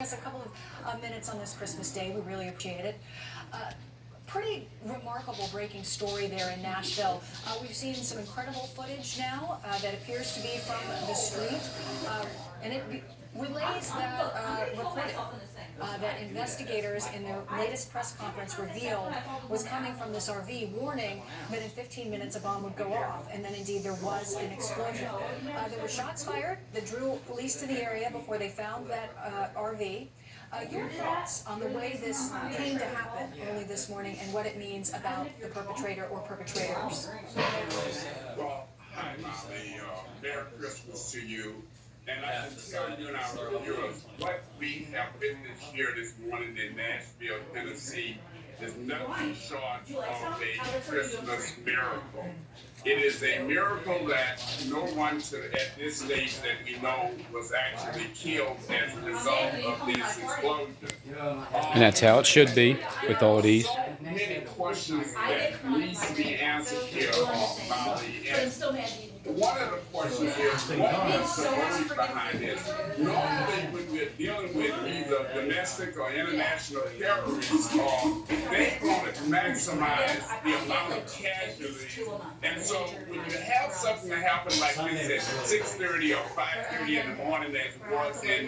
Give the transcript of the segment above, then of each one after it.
Us a couple of minutes on this Christmas Day. We really appreciate it. Pretty remarkable breaking story there in Nashville. We've seen some incredible footage now that appears to be from the street, and it relays that reporting that investigators in their latest press conference revealed was coming from this RV, warning that in 15 minutes a bomb would go off, and then indeed there was an explosion. There were shots fired that drew police to the area before they found that RV. Your thoughts on the way this came to happen early this morning and what it means about the perpetrator or perpetrators? Well, hi, Molly. Merry Christmas to you. And I can tell you and our viewers what we have witnessed here this morning in Nashville, Tennessee, is nothing short of a Christmas miracle. It is a miracle that no one at this stage that we know was actually killed as a result of this explosion. And that's how it should be with all these. Many questions that need to be answered here, Molly. And one of the questions is, what is the motive behind this? Normally, when we're dealing with either domestic or international terrorists, they want to maximize the amount of casualties. And so when you have something that happen like this at 6:30 or 5:30 in the morning, as it was in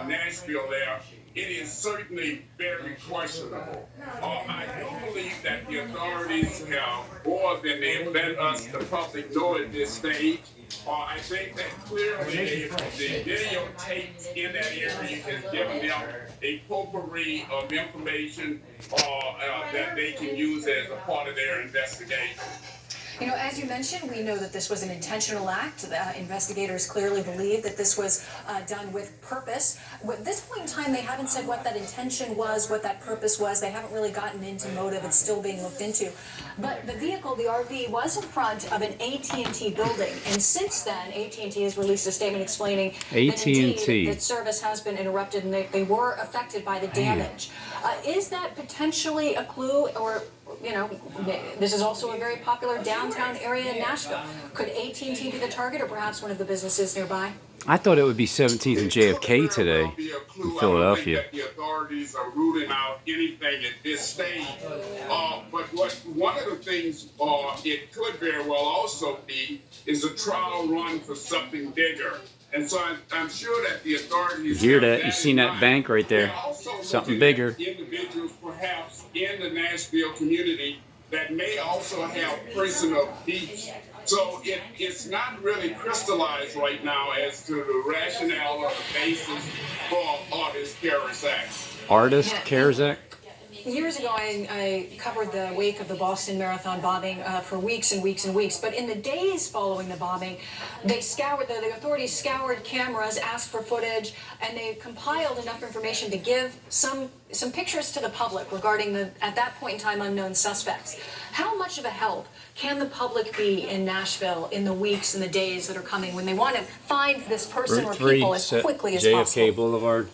Nashville there, it is certainly very questionable. I do believe that the authorities have more than they let us, the public, know at this stage. I think that clearly the videotapes in that area has given them a potpourri of information that they can use as a part of their investigation. You know, as you mentioned, we know that this was an intentional act. Investigators clearly believe that this was done with purpose. At this point in time, they haven't said what that intention was, what that purpose was. They haven't really gotten into motive. It's still being looked into. But the vehicle, the RV, was in front of an AT&T building. And since then, AT&T has released a statement explaining that indeed that service has been interrupted and they were affected by the damage. Is that potentially a clue, or, you know, this is also a very popular downtown area in Nashville. Could AT&T be the target, or perhaps one of the businesses nearby? I thought it would be 17th and JFK today in Philadelphia. The authorities are ruling out anything at this stage. But one of the things it could very well also be is a trial run for something bigger. And so I'm sure that the authorities... You hear that? You seen that bank right there? Something bigger. Individuals perhaps in the Nashville community that may also have personal beefs. So it's not really crystallized right now as to the rationale or the basis for this terrorist act. Artist CARES Act? Years ago, I covered the wake of the Boston Marathon bombing for weeks and weeks and weeks. But in the days following the bombing, the authorities scoured cameras, asked for footage, and they compiled enough information to give some pictures to the public regarding the, at that point in time, unknown suspects. How much of a help can the public be in Nashville in the weeks and the days that are coming when they want to find this person or people as quickly as possible? JFK Boulevard.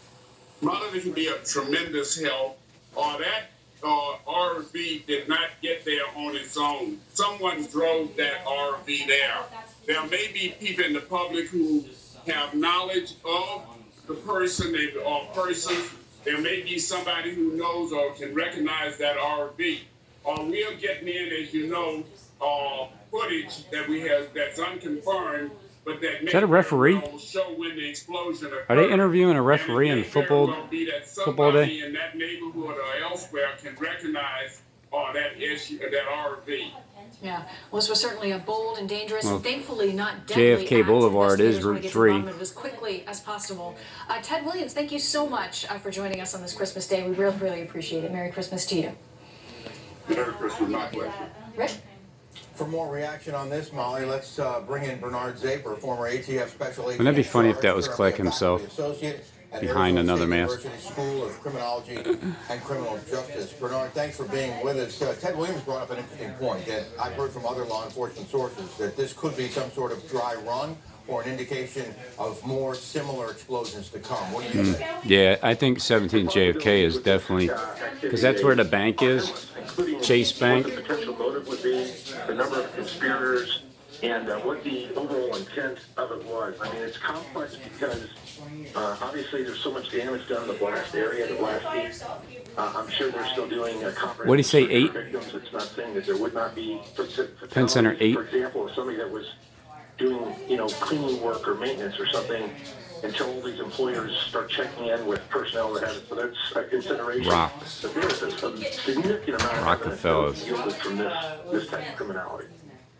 Rather than be a tremendous help, that RV did not get there on its own. Someone drove that RV there. There may be people in the public who have knowledge of the person or persons. There may be somebody who knows or can recognize that RV. We are getting in, as you know, footage that we have that's unconfirmed, but that is that a referee? Show when the explosion occurred. Are they interviewing a referee in football day? In that neighborhood or elsewhere can recognize that issue, that RV. Yeah, well, this was certainly a bold and dangerous, and thankfully not deadly JFK Boulevard is Route 3. As quickly as possible. Ted Williams, thank you so much for joining us on this Christmas Day. We really, really appreciate it. Merry Christmas to you. Merry Christmas, my pleasure. Rick? For more reaction on this, Molly, let's bring in Bernard Zaper, former ATF Special Agent. Wouldn't that be funny if that was Kleck himself behind another mask? School of Criminology and Criminal Justice. Bernard, thanks for being with us. Ted Williams brought up an interesting point that I've heard from other law enforcement sources, that this could be some sort of dry run or an indication of more similar explosions to come. What do you think? Yeah, I think 17th JFK is definitely, because that's where the bank is, Chase Bank. The potential motive would be the number of conspirators and what the overall intent of it was. I mean, it's complex because obviously there's so much damage done in the blast area, the blast heat. I'm sure they're still doing a comprehensive. What do you say, 8? Victims. It's not saying that there would not be Penn Center 8. For example, if somebody that was doing, cleaning work or maintenance or something, until all these employers start checking in with personnel that have it. So that's a consideration. Rocks. But there is a significant amount of Rockefellers. evidence yielded from this type of criminality.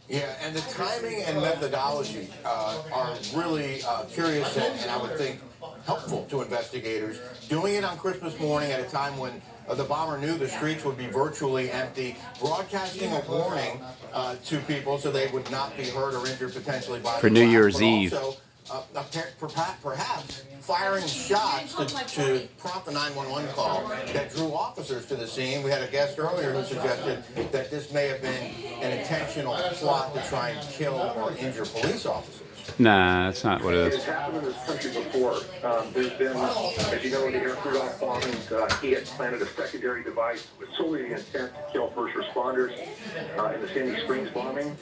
Yeah, and the timing and methodology are really curious and I would think helpful to investigators. Doing it on Christmas morning at a time when the bomber knew the streets would be virtually empty, broadcasting a warning to people so they would not be hurt or injured potentially by for the New blast, Year's but Eve. Also, perhaps firing shots to prompt the 911 call that drew officers to the scene. We had a guest earlier who suggested that this may have been an intentional plot to try and kill or injure police officers. Nah, that's not what it It's is. happened in this country before. There's been, as you know, the air Rudolph bombings, he had planted a secondary device with solely the intent to kill first responders in the Sandy Springs bombing.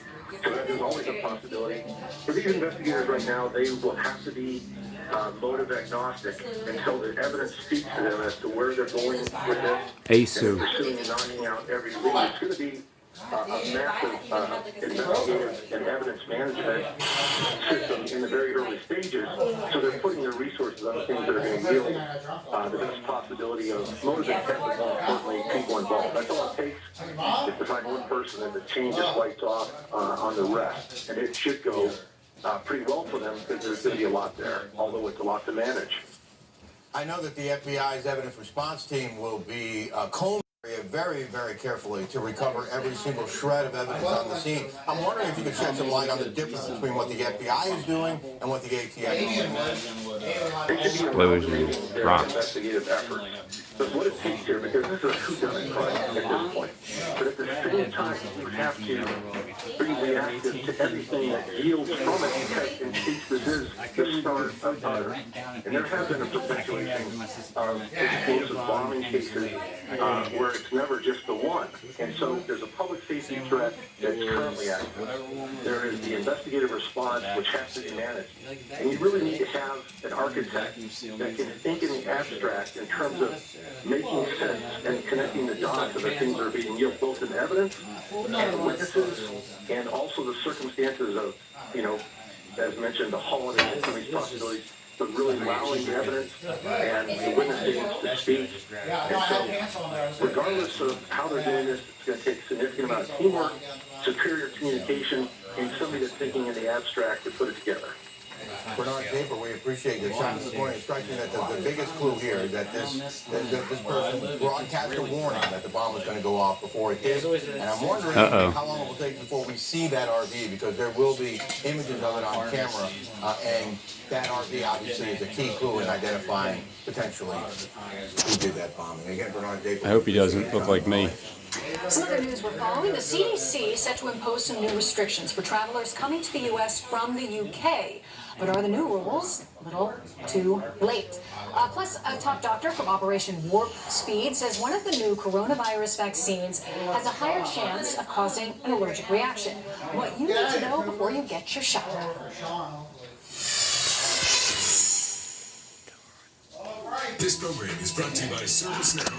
So there's always a possibility. For these investigators right now, they will have to be motive agnostic until the evidence speaks to them as to where they're going with this. ASU. And pursuing and knocking out every lead. It's going to be a massive investigative and evidence management system in the very early stages. So they're putting their resources on the things that are going to yield the best possibility of motive intent, but more importantly, people involved. That's all it takes is to find one person and to change his lights off on the rest. And it should go pretty well for them because there's going to be a lot there, although it's a lot to manage. I know that the FBI's evidence response team will be combing very, very carefully to recover every single shred of evidence on the scene. I'm wondering if you could shed some light on the difference between what the FBI is doing and what the ATF is doing. Explosions, rocks. Investigative effort. That's what it takes here, because this is a whodunit crime at this point. But at the same time, you have to be reactive to everything that yields from it, because in case this is the start of others. And there have been a perpetuation of explosive bombing cases where it's never just the one. And so there's a public safety threat that's currently active. There is the investigative response, which has to be managed. And you really need to have an architect that can think in the abstract in terms of making sense and connecting the dots of the things that are being yielded, both in evidence and witnesses, and also the circumstances of, as mentioned, the holiday and some of these possibilities, but really allowing the evidence and the witnesses to speak. And so, regardless of how they're doing this, it's going to take a significant amount of teamwork, superior communication, and somebody that's thinking in the abstract to put it together. Bernard Draper, we appreciate your time this morning. It strikes me that the biggest clue here is that this person broadcast a warning that the bomb was going to go off before it did. And I'm wondering how long it will take before we see that RV, because there will be images of it on camera, and that RV obviously is a key clue in identifying potentially who did that bombing. Again, Bernard Draper. I hope he doesn't look like me. Some other news we're following. The CDC set to impose some new restrictions for travelers coming to the U.S. from the UK. But are the new rules a little too late? Plus, a top doctor from Operation Warp Speed says one of the new coronavirus vaccines has a higher chance of causing an allergic reaction. What you need to know before you get your shot. This program is brought to you by ServiceNow.